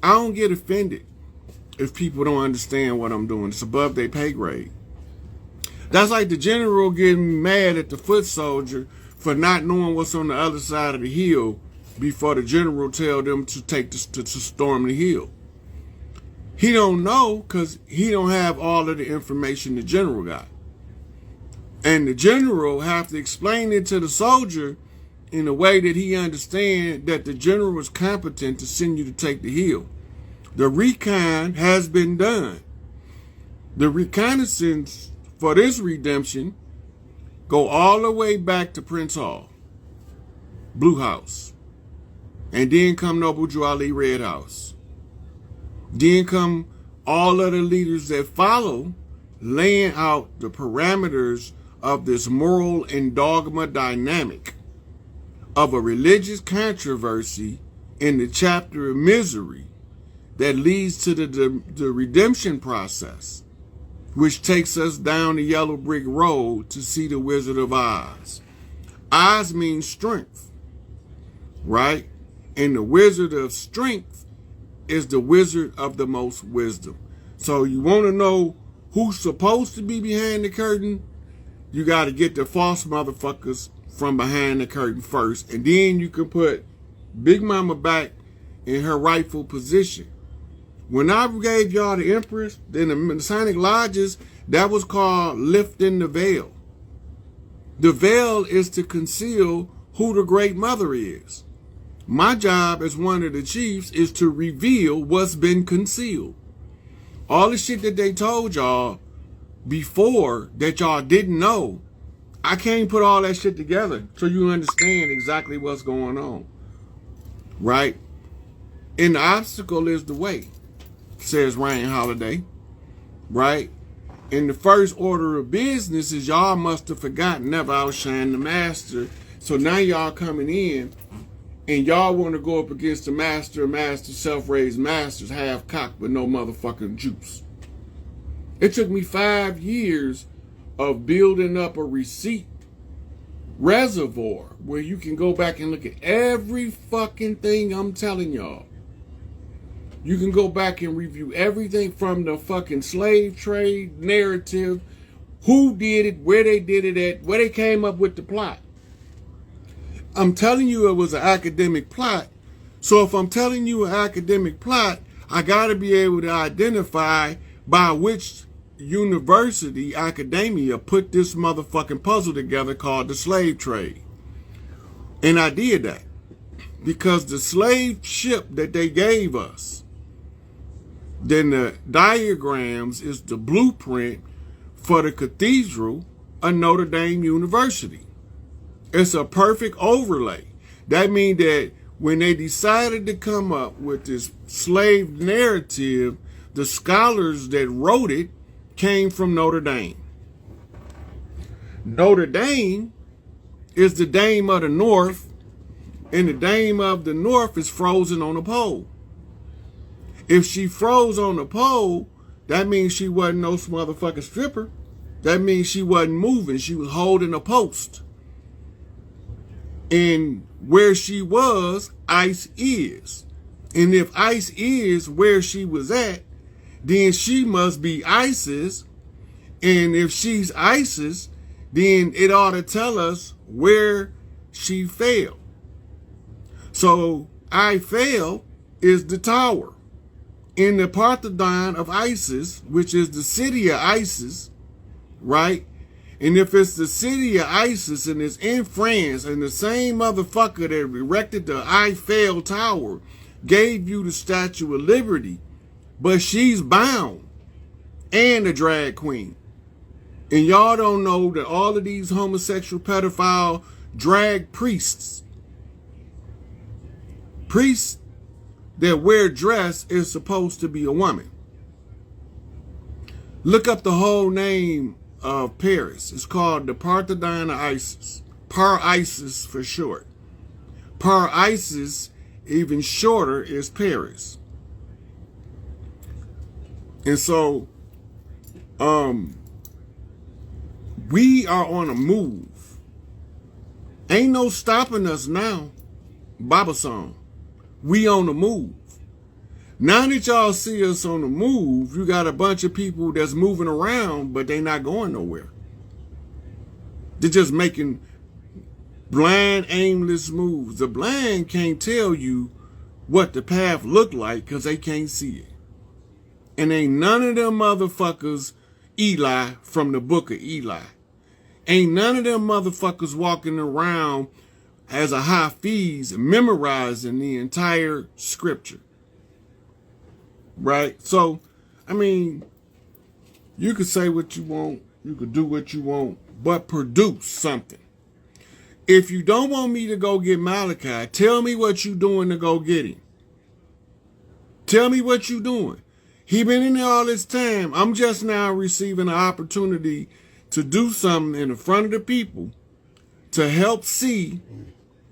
I don't get offended if people don't understand what I'm doing. It's above their pay grade. That's like the general getting mad at the foot soldier for not knowing what's on the other side of the hill before the general tell them to to storm the hill. He don't know because he don't have all of the information the general got. And the general have to explain it to the soldier in a way that he understands that the general is competent to send you to take the hill. The recon has been done. The reconnaissance for this redemption go all the way back to Prince Hall, Blue House, and then come Noble Drew Ali, Red House. Then come all of the leaders that follow, laying out the parameters of this moral and dogma dynamic of a religious controversy in the chapter of misery that leads to the redemption process, which takes us down the yellow brick road to see the Wizard of Oz. Oz means strength, right? And the Wizard of Strength is the Wizard of the most wisdom. So you want to know who's supposed to be behind the curtain? You got to get the false motherfuckers from behind the curtain first, and then you can put Big Mama back in her rightful position. When I gave y'all the Empress, then the Masonic Lodges, that was called lifting the veil. The veil is to conceal who the Great Mother is. My job as one of the chiefs is to reveal what's been concealed. All the shit that they told y'all before that y'all didn't know, I can't put all that shit together so you understand exactly what's going on. Right? And the obstacle is the way, says Ryan Holiday. Right? And the first order of business is y'all must have forgotten never outshine the master. So now y'all coming in and y'all want to go up against the master, self-raised masters, half cocked with no motherfucking juice. It took me 5 years of building up a receipt reservoir where you can go back and look at every fucking thing I'm telling y'all. You can go back and review everything from the fucking slave trade narrative, who did it, where they did it at, where they came up with the plot. I'm telling you it was an academic plot. So if I'm telling you an academic plot, I got to be able to identify by which university, academia, put this motherfucking puzzle together called the slave trade. And I did that because the slave ship that they gave us, then the diagrams is the blueprint for the cathedral of Notre Dame University. It's a perfect overlay. That means that when they decided to come up with this slave narrative, the scholars that wrote it came from Notre Dame. Notre Dame is the Dame of the North, and the Dame of the North is frozen on a pole. If she froze on the pole, that means she wasn't no motherfucking stripper. That means she wasn't moving. She was holding a post. And where she was, ice is. And if ice is where she was at, then she must be Isis. And if she's Isis, then it ought to tell us where she fell. So I fell is the tower in the Parthenon of Isis, which is the city of Isis, right? And if it's the city of Isis and it's in France, and the same motherfucker that erected the Eiffel Tower gave you the Statue of Liberty, but she's bound and a drag queen. And y'all don't know that all of these homosexual pedophile drag priests that wear dress is supposed to be a woman. Look up the whole name of Paris. It's called the Parthenon of Isis. Par-Isis for short. Par-Isis, even shorter, is Paris. And so, we are on a move. Ain't no stopping us now. Baba song. We on the move. Now that y'all see us on the move, you got a bunch of people that's moving around, but they not going nowhere. They're just making blind, aimless moves. The blind can't tell you what the path look like because they can't see it. And ain't none of them motherfuckers Eli from the book of Eli. Ain't none of them motherfuckers walking around as a Hafiz memorizing the entire scripture. Right? So, I mean, you could say what you want, you could do what you want, but produce something. If you don't want me to go get Malachi, tell me what you doing to go get him. Tell me what you doing. He been in there all this time. I'm just now receiving an opportunity to do something in the front of the people to help see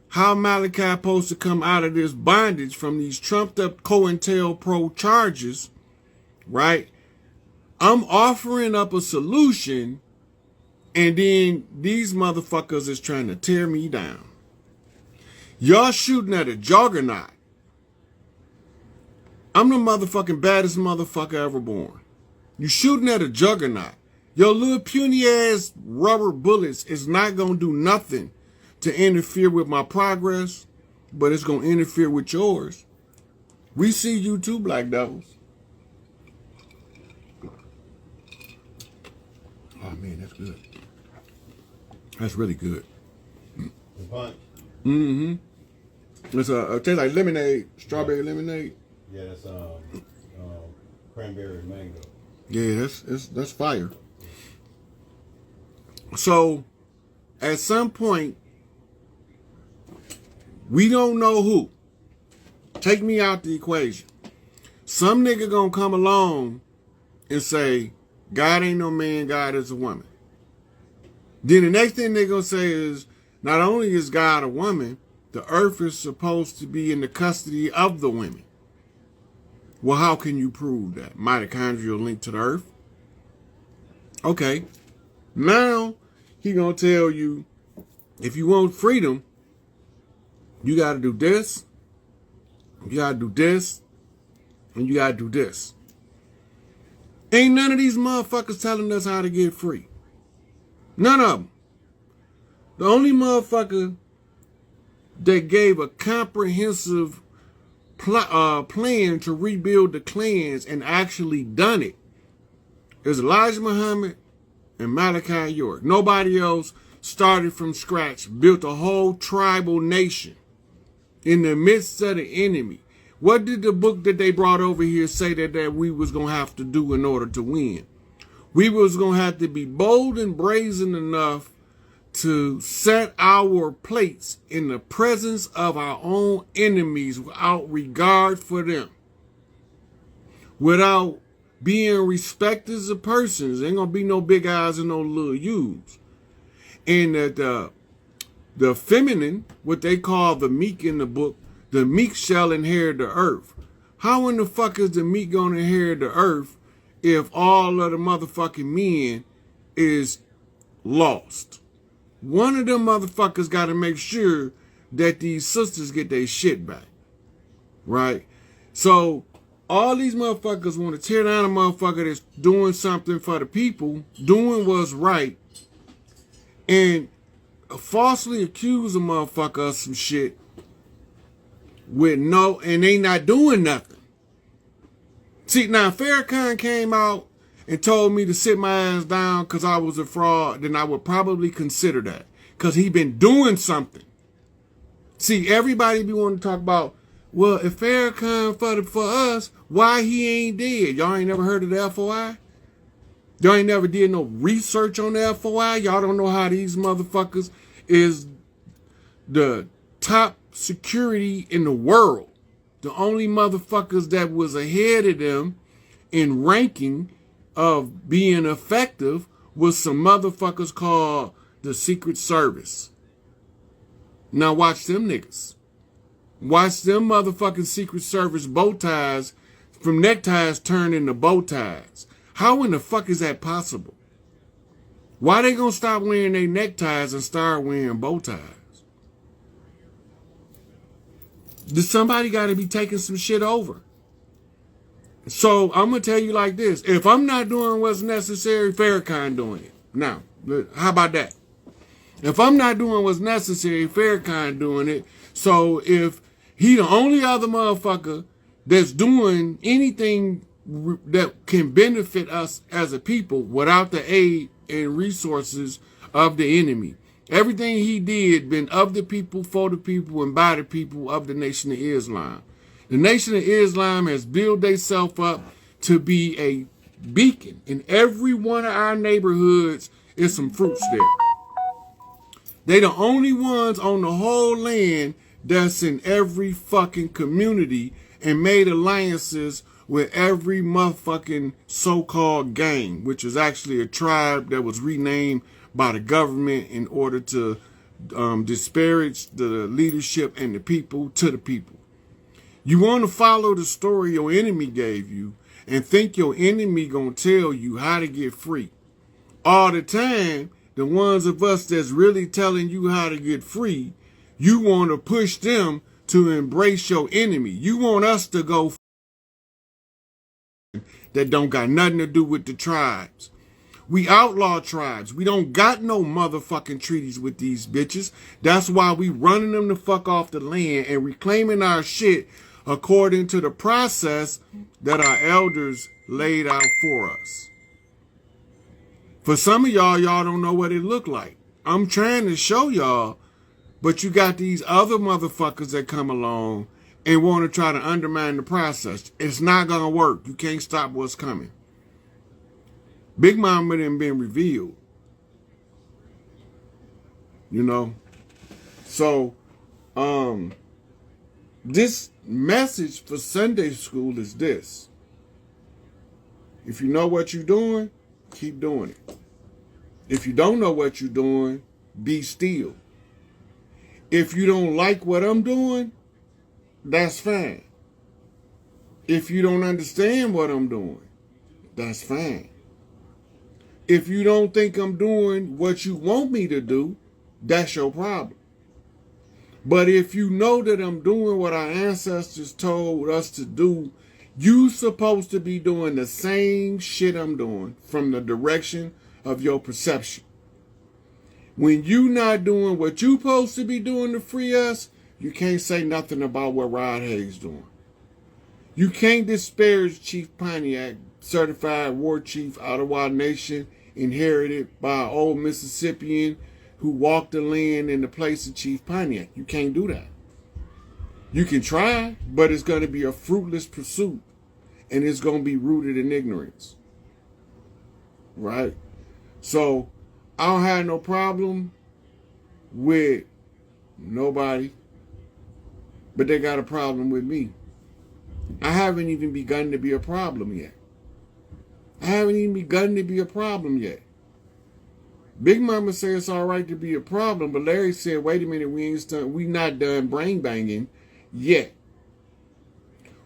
how Malachi supposed to come out of this bondage from these trumped up COINTELPRO charges, right? I'm offering up a solution, and then these motherfuckers is trying to tear me down. Y'all shooting at a juggernaut. I'm the motherfucking baddest motherfucker ever born. You shooting at a juggernaut. Your little puny ass rubber bullets is not gonna do nothing to interfere with my progress, but it's gonna interfere with yours. We see you too, Black Devils. Oh man, that's good. That's really good. The punch. Mm-hmm. It's it tastes like lemonade, strawberry lemonade. Yeah, that's cranberry and mango. Yeah, that's fire. So, at some point, we don't know who. Take me out the equation. Some nigga gonna come along and say, God ain't no man, God is a woman. Then the next thing they gonna say is, not only is God a woman, the earth is supposed to be in the custody of the women. Well, how can you prove that? Mitochondrial link to the earth? Okay. Now, he gonna tell you, if you want freedom, you gotta do this, you gotta do this, and you gotta do this. Ain't none of these motherfuckers telling us how to get free. None of them. The only motherfucker that gave a comprehensive plan to rebuild the clans and actually done it is Elijah Muhammad and Malachi York. Nobody else started from scratch, built a whole tribal nation in the midst of the enemy. What did the book that they brought over here say that we was going to have to do in order to win? We was going to have to be bold and brazen enough to set our plates in the presence of our own enemies without regard for them. Without being respecters of persons. Ain't going to be no big eyes and no little U's. And the feminine, what they call the meek in the book, the meek shall inherit the earth. How in the fuck is the meek going to inherit the earth if all of the motherfucking men is lost? One of them motherfuckers got to make sure that these sisters get their shit back. Right? So, all these motherfuckers want to tear down a motherfucker that's doing something for the people, doing what's right, and falsely accuse a motherfucker of some shit and they not doing nothing. See, now, Farrakhan came out and told me to sit my ass down because I was a fraud, then I would probably consider that. Because he been doing something. See, everybody be wanting to talk about, well, if Farrakhan fought for us, why he ain't dead? Y'all ain't never heard of the FOI? Y'all ain't never did no research on the FOI? Y'all don't know how these motherfuckers is the top security in the world. The only motherfuckers that was ahead of them in ranking of being effective was some motherfuckers called the Secret Service. Now watch them niggas. Watch them motherfucking Secret Service bow ties from neckties turn into bow ties. How in the fuck is that possible? Why they gonna stop wearing their neckties and start wearing bow ties? Somebody gotta be taking some shit over. So I'm going to tell you like this. If I'm not doing what's necessary, Farrakhan doing it. Now, how about that? If I'm not doing what's necessary, Farrakhan doing it. So if he the only other motherfucker that's doing anything that can benefit us as a people without the aid and resources of the enemy. Everything he did been of the people, for the people, and by the people of the Nation of Islam. The Nation of Islam has built themselves up to be a beacon. In every one of our neighborhoods is some fruits there. They the only ones on the whole land that's in every fucking community and made alliances with every motherfucking so-called gang, which is actually a tribe that was renamed by the government in order to disparage the leadership and the people to the people. You want to follow the story your enemy gave you and think your enemy gonna tell you how to get free. All the time, the ones of us that's really telling you how to get free, you want to push them to embrace your enemy. You want us to go that don't got nothing to do with the tribes. We outlaw tribes. We don't got no motherfucking treaties with these bitches. That's why we running them the fuck off the land and reclaiming our shit according to the process that our elders laid out for us. For some of y'all don't know what it looked like. I'm trying to show y'all, but you got these other motherfuckers that come along and want to try to undermine the process. It's not going to work. You can't stop what's coming. Big Mama done been revealed. You know? So, this message for Sunday school is this. If you know what you're doing, keep doing it. If you don't know what you're doing, be still. If you don't like what I'm doing, that's fine. If you don't understand what I'm doing, that's fine. If you don't think I'm doing what you want me to do, that's your problem. But if you know that I'm doing what our ancestors told us to do, you supposed to be doing the same shit I'm doing from the direction of your perception. When you not doing what you supposed to be doing to free us, you can't say nothing about what Rod Hayes doing. You can't disparage Chief Pontiac, certified war chief, Ottawa Nation, inherited by an old Mississippian who walked the land in the place of Chief Pontiac. You can't do that. You can try, but it's going to be a fruitless pursuit, and it's going to be rooted in ignorance. Right? So, I don't have no problem with nobody, but they got a problem with me. I haven't even begun to be a problem yet. Big Mama said it's all right to be a problem, but Larry said, wait a minute, we not done brain banging yet.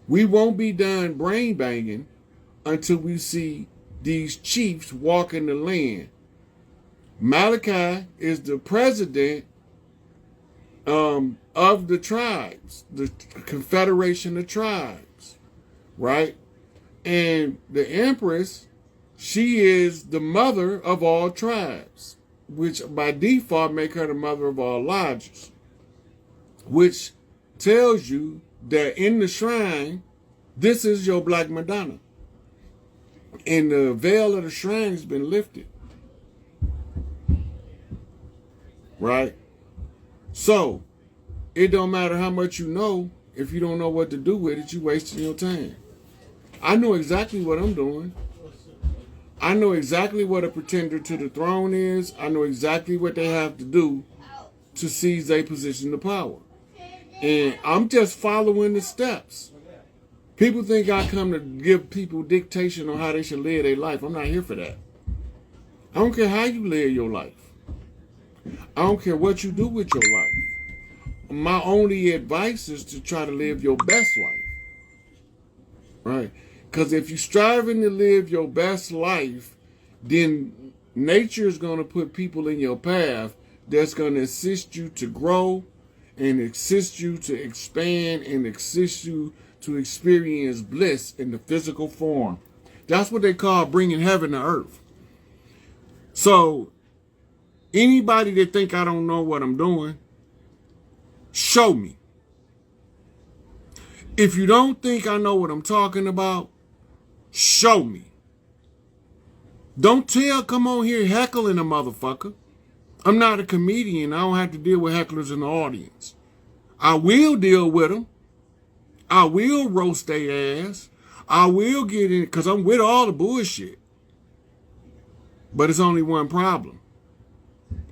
We won't be done brain banging until we see these chiefs walking the land. Malachi is the president of the tribes, the Confederation of Tribes, right? And the Empress, she is the mother of all tribes, which by default make her the mother of all lodges, which tells you that in the shrine, this is your Black Madonna. And the veil of the shrine has been lifted. Right? So, it don't matter how much you know, if you don't know what to do with it, you're wasting your time. I know exactly what I'm doing. I know exactly what a pretender to the throne is. I know exactly what they have to do to seize their position of power. And I'm just following the steps. People think I come to give people dictation on how they should live their life. I'm not here for that. I don't care how you live your life. I don't care what you do with your life. My only advice is to try to live your best life. Right? Because if you're striving to live your best life, then nature is going to put people in your path that's going to assist you to grow and assist you to expand and assist you to experience bliss in the physical form. That's what they call bringing heaven to earth. So anybody that think I don't know what I'm doing, show me. If you don't think I know what I'm talking about, show me. Don't come on here heckling a motherfucker. I'm not a comedian. I don't have to deal with hecklers in the audience. I will deal with them. I will roast their ass. I will get in, because I'm with all the bullshit. But it's only one problem.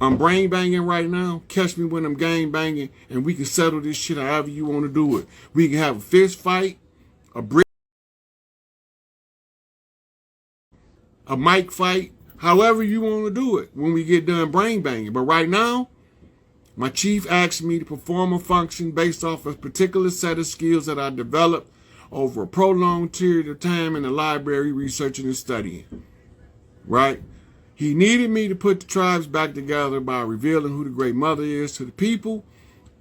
I'm brain banging right now. Catch me when I'm gang banging, and we can settle this shit however you want to do it. We can have a fist fight, a mic fight, however you want to do it when we get done brain banging. But right now, my chief asked me to perform a function based off a particular set of skills that I developed over a prolonged period of time in the library researching and studying. Right? He needed me to put the tribes back together by revealing who the Great Mother is to the people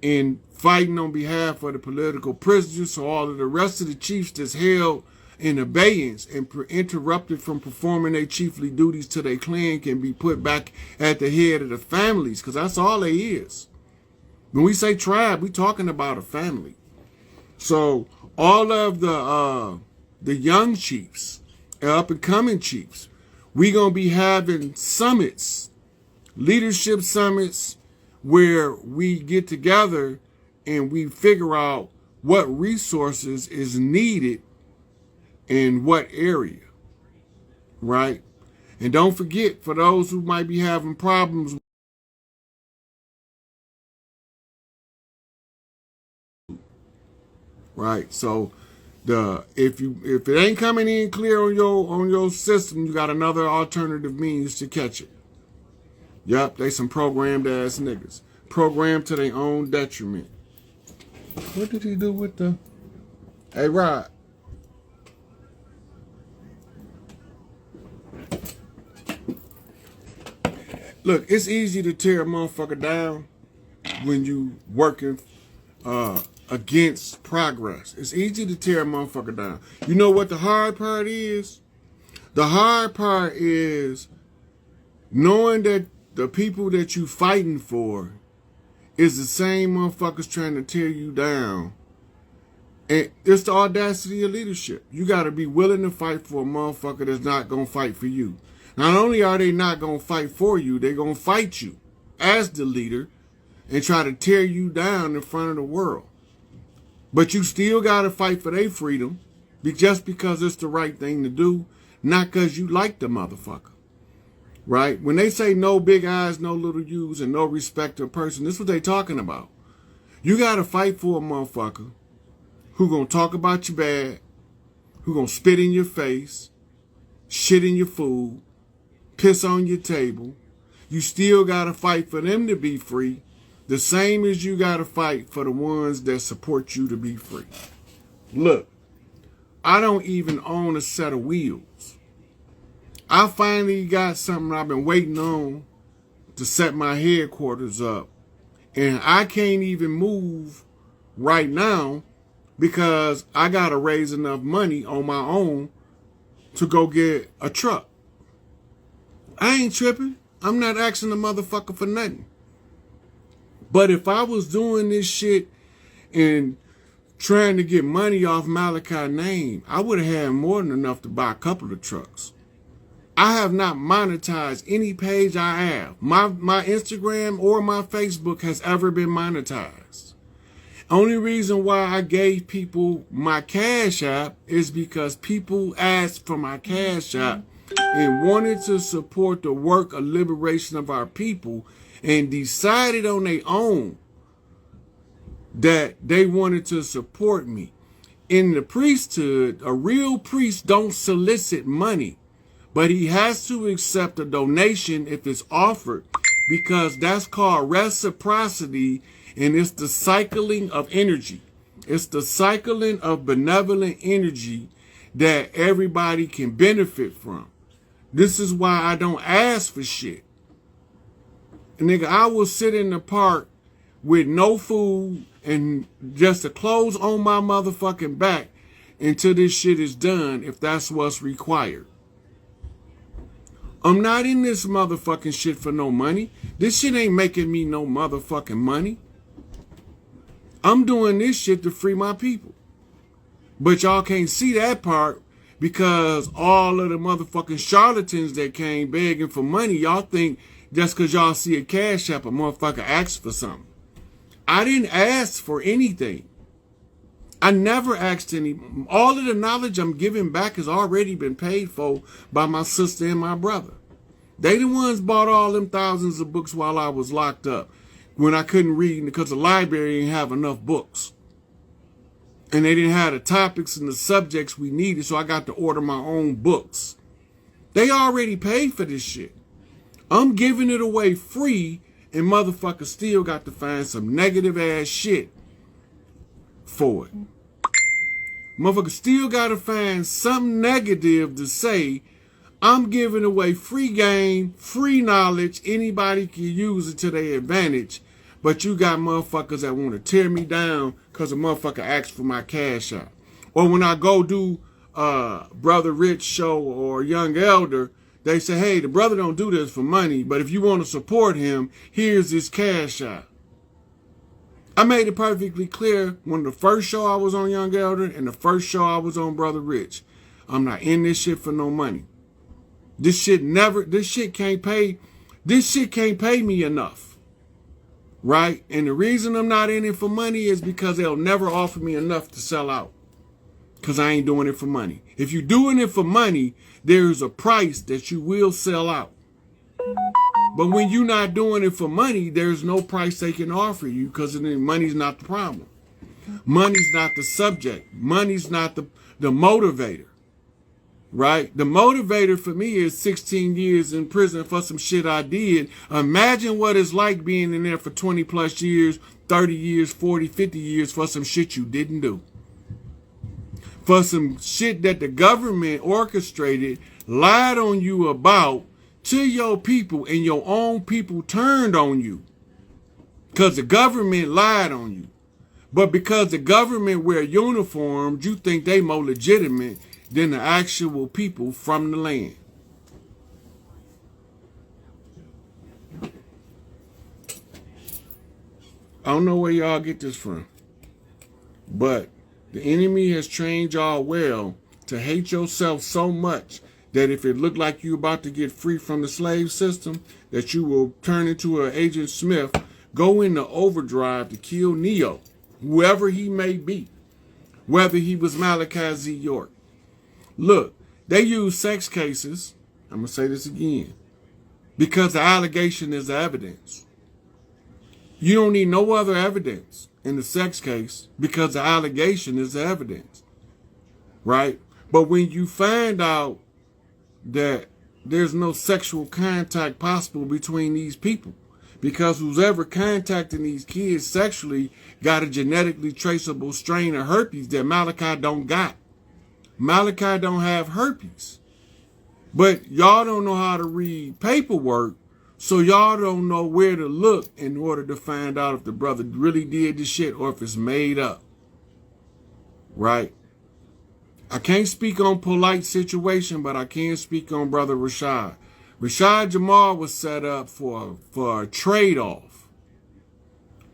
and fighting on behalf of the political prisoners, so all of the rest of the chiefs that's held in abeyance and interrupted from performing their chiefly duties to their clan can be put back at the head of the families, because that's all they is. When we say tribe, we talking about a family. So all of the young chiefs, up and coming chiefs, we gonna be having summits, leadership summits, where we get together and we figure out what resources is needed in what area, right? And don't forget, for those who might be having problems, right? So if it ain't coming in clear on your system, you got another alternative means to catch it. Yup, they some programmed ass niggas, programmed to their own detriment. What did he do with the? Hey, Rod. Look, it's easy to tear a motherfucker down when you working against progress. It's easy to tear a motherfucker down. You know what the hard part is? The hard part is knowing that the people that you fighting for is the same motherfuckers trying to tear you down. And it's the audacity of leadership. You got to be willing to fight for a motherfucker that's not going to fight for you. Not only are they not going to fight for you, they're going to fight you as the leader and try to tear you down in front of the world. But you still got to fight for their freedom just because it's the right thing to do, not because you like the motherfucker. Right? When they say no big eyes, no little U's, and no respect to a person, this is what they talking about. You got to fight for a motherfucker who going to talk about you bad, who going to spit in your face, shit in your food, piss on your table. You still got to fight for them to be free, the same as you got to fight for the ones that support you to be free. Look, I don't even own a set of wheels. I finally got something I've been waiting on to set my headquarters up. And I can't even move right now because I got to raise enough money on my own to go get a truck. I ain't tripping. I'm not asking the motherfucker for nothing. But if I was doing this shit and trying to get money off Malachi's name, I would have had more than enough to buy a couple of trucks. I have not monetized any page I have. My Instagram or my Facebook has ever been monetized. Only reason why I gave people my Cash App is because people asked for my Cash App and wanted to support the work of liberation of our people and decided on their own that they wanted to support me. In the priesthood, a real priest don't solicit money, but he has to accept a donation if it's offered, because that's called reciprocity, and it's the cycling of energy. It's the cycling of benevolent energy that everybody can benefit from. This is why I don't ask for shit. Nigga, I will sit in the park with no food and just the clothes on my motherfucking back, until this shit is done if that's what's required. I'm not in this motherfucking shit for no money. This shit ain't making me no motherfucking money. I'm doing this shit to free my people. But y'all can't see that part because all of the motherfucking charlatans that came begging for money, y'all think just because y'all see a Cash App, a motherfucker asked for something. I didn't ask for anything. I never asked any. All of the knowledge I'm giving back has already been paid for by my sister and my brother. They the ones bought all them thousands of books while I was locked up when I couldn't read because the library didn't have enough books. And they didn't have the topics and the subjects we needed, so I got to order my own books. They already paid for this shit. I'm giving it away free, and motherfuckers still got to find some negative ass shit for it. Motherfuckers still got to find something negative to say. I'm giving away free game, free knowledge. Anybody can use it to their advantage. But you got motherfuckers that want to tear me down because a motherfucker asked for my Cash App. Or when I go do Brother Rich show or Young Elder, they say, hey, the brother don't do this for money, but if you want to support him, here's his Cash App. I made it perfectly clear when the first show I was on Young Elder and the first show I was on Brother Rich. I'm not in this shit for no money. This shit can't pay me enough. Right? And the reason I'm not in it for money is because they'll never offer me enough to sell out. Because I ain't doing it for money. If you're doing it for money, there's a price that you will sell out. But when you're not doing it for money, there's no price they can offer you because money's not the problem. Money's not the subject. Money's not the motivator. Right? The motivator for me is 16 years in prison for some shit I did. Imagine what it's like being in there for 20 plus years, 30 years, 40, 50 years for some shit you didn't do. For some shit that the government orchestrated, lied on you about to your people, and your own people turned on you. Because the government lied on you. But because the government wear uniforms, you think they more legitimate than the actual people from the land. I don't know where y'all get this from, but the enemy has trained y'all well to hate yourself so much that if it looked like you about to get free from the slave system, that you will turn into an Agent Smith, go into overdrive to kill Neo, whoever he may be, whether he was Malachi Z. York. Look, they use sex cases, I'm going to say this again, because the allegation is the evidence. You don't need no other evidence in the sex case because the allegation is the evidence, right? But when you find out that there's no sexual contact possible between these people, because who's ever contacting these kids sexually got a genetically traceable strain of herpes that Malachi don't got. Malachi don't have herpes. But y'all don't know how to read paperwork, so y'all don't know where to look in order to find out if the brother really did the shit or if it's made up. Right? I can't speak on polite situation, but I can speak on Brother Rashad. Rashad Jamal was set up for a trade-off.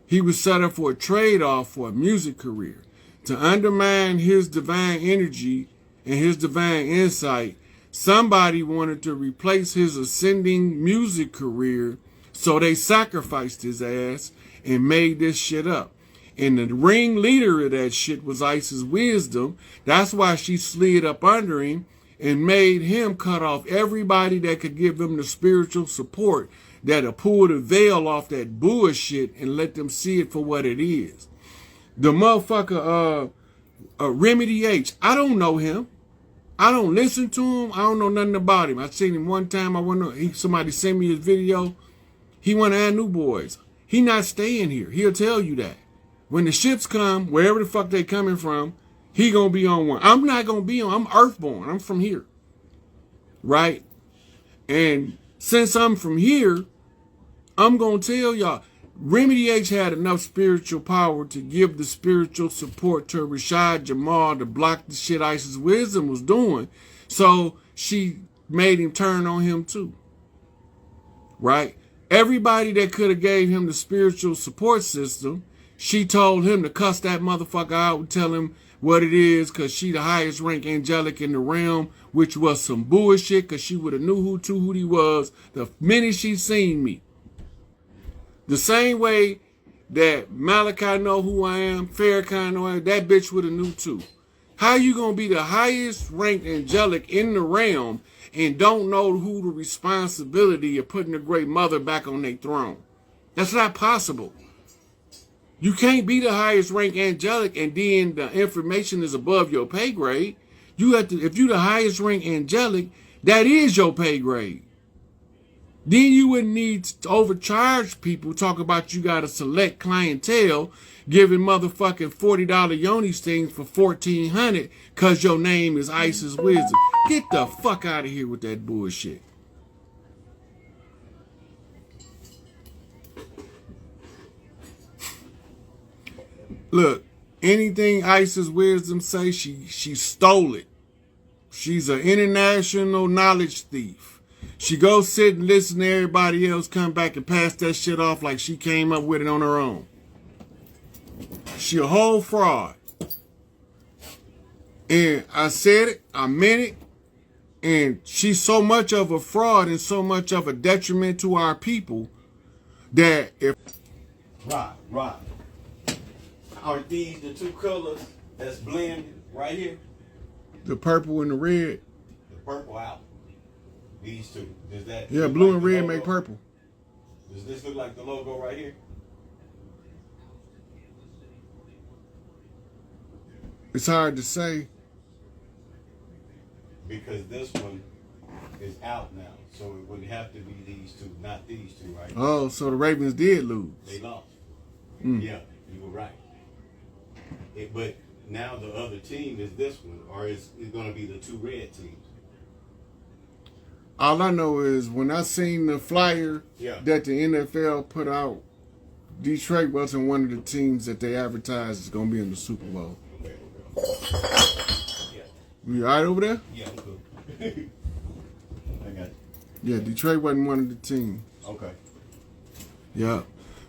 He was set up for a trade-off for a music career. To undermine his divine energy and his divine insight, somebody wanted to replace his ascending music career, so they sacrificed his ass and made this shit up. And the ringleader of that shit was Isis Wisdom. That's why she slid up under him and made him cut off everybody that could give him the spiritual support that'll pull the veil off that bullshit and let them see it for what it is. The motherfucker, Remedy H, I don't know him. I don't listen to him. I don't know nothing about him. I seen him one time. Somebody sent me his video. He went to Anu Boys. He not staying here. He'll tell you that. When the ships come, wherever the fuck they coming from, he gonna be on one. I'm not gonna be on. I'm earthborn. I'm from here. Right? And since I'm from here, I'm gonna tell y'all, Remedy H had enough spiritual power to give the spiritual support to Rashad Jamal to block the shit Isis Wisdom was doing. So she made him turn on him too. Right? Everybody that could have gave him the spiritual support system, she told him to cuss that motherfucker out and tell him what it is, because she the highest rank angelic in the realm, which was some bullshit, because she would have knew who he was the minute she seen me. The same way that Malachi know who I am, Farrakhan know who I am, that bitch would have knew too. How you gonna be the highest ranked angelic in the realm and don't know who the responsibility of putting the great mother back on their throne? That's not possible. You can't be the highest ranked angelic and then the information is above your pay grade. You have to, if you're the highest ranked angelic, that is your pay grade. Then you wouldn't need to overcharge people, talk about you got a select clientele, giving motherfucking $40 yoni stings for $1,400 because your name is Isis Wisdom. Get the fuck out of here with that bullshit. Look, anything Isis Wisdom say, she stole it. She's an international knowledge thief. She goes sit and listen to everybody else come back and pass that shit off like she came up with it on her own. She a whole fraud. And I said it, I meant it, and she's so much of a fraud and so much of a detriment to our people that if... Right. Are these the two colors that's blended right here? The purple and the red. The purple out. These two. Does that? Yeah, blue and red make purple. Does this look like the logo right here? It's hard to say. Because this one is out now. So it would have to be these two, not these two, right? Oh, so the Ravens did lose. They lost. Mm. Yeah, you were right. But now the other team is this one, or is it going to be the two red teams? All I know is when I seen the flyer that the NFL put out, Detroit wasn't one of the teams that they advertised is going to be in the Super Bowl. Okay. Yeah. You all right over there? Yeah, I'm cool. I got you. Yeah, Detroit wasn't one of the teams. Okay. Yeah.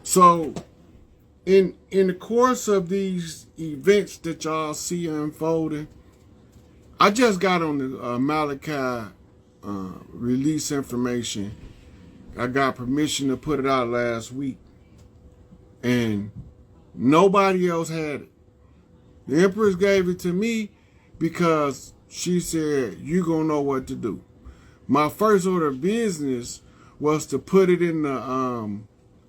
So, in the course of these events that y'all see unfolding, I just got on the Malachi release information. I got permission to put it out last week, and nobody else had it. The Empress gave it to me because she said, you gonna know what to do. My first order of business was to put it in the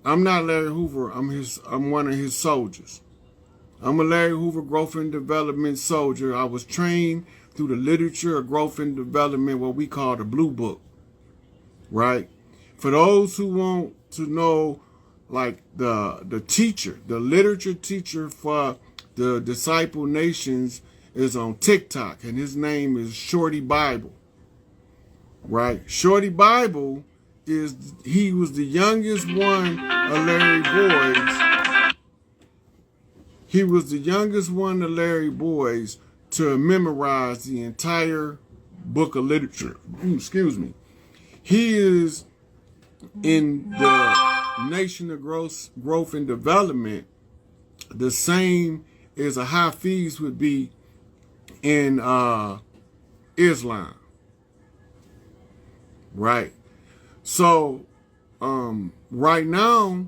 I'm not Larry Hoover, I'm one of his soldiers. I'm a Larry Hoover growth and development soldier. I was trained through the literature of growth and development, what we call the Blue Book, right? For those who want to know, like the teacher, the literature teacher for the disciple nations is on TikTok, and his name is Shorty Bible, right? Shorty Bible he was the youngest one of Larry Boys. He was the youngest one of Larry Boys to memorize the entire book of literature. Excuse me. He is in the Nation of Growth and Development, the same as a Hafiz would be in Islam. Right? So, right now,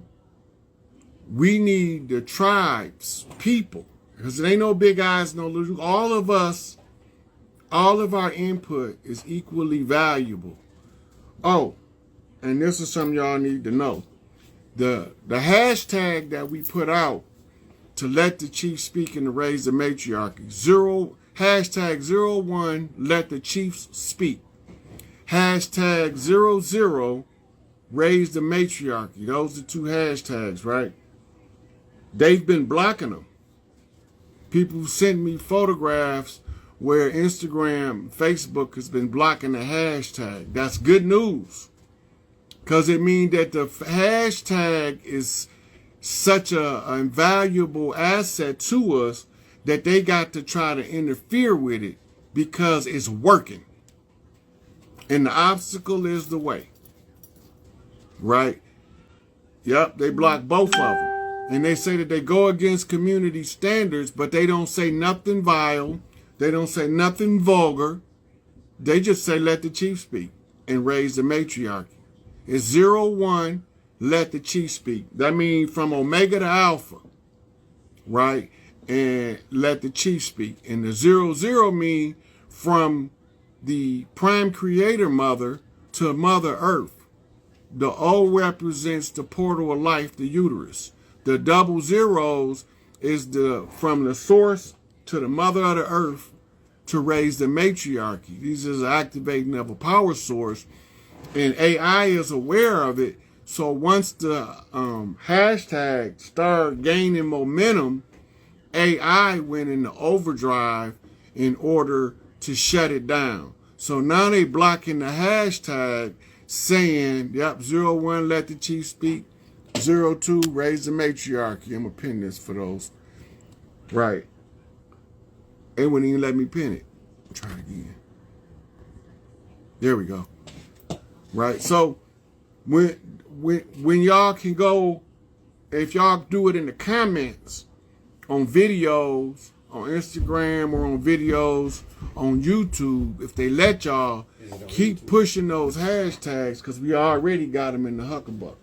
we need the tribes, people, because it ain't no big eyes, no little. All of us, all of our input is equally valuable. Oh, and this is something y'all need to know. The hashtag that we put out to let the chief speak and to raise the matriarchy, #01, let the chiefs speak. #00, raise the matriarchy. Those are two hashtags, right? They've been blocking them. People send me photographs where Instagram, Facebook has been blocking the hashtag. That's good news, because it means that the hashtag is such a invaluable asset to us that they got to try to interfere with it because it's working. And the obstacle is the way. Right? Yep, they block both of them. And they say that they go against community standards, but they don't say nothing vile. They don't say nothing vulgar. They just say, let the chief speak and raise the matriarchy. It's 0-1, let the chief speak. That means from Omega to Alpha, right? And let the chief speak. And the 0-0 mean from the prime creator mother to Mother Earth. The O represents the portal of life, the uterus. The 00s is from the source to the mother of the earth to raise the matriarchy. These is activating of a power source, and AI is aware of it. So once the hashtag start gaining momentum, AI went into overdrive in order to shut it down. So now they blocking the hashtag saying, yep, 0-1, let the chief speak. 0-2, raise the matriarchy. I'm going to pin this for those. Right. They wouldn't even let me pin it. Try it again. There we go. Right. So when y'all can go, if y'all do it in the comments on videos, on Instagram or on videos on YouTube, if they let y'all, keep pushing those hashtags because we already got them in the huckabuck.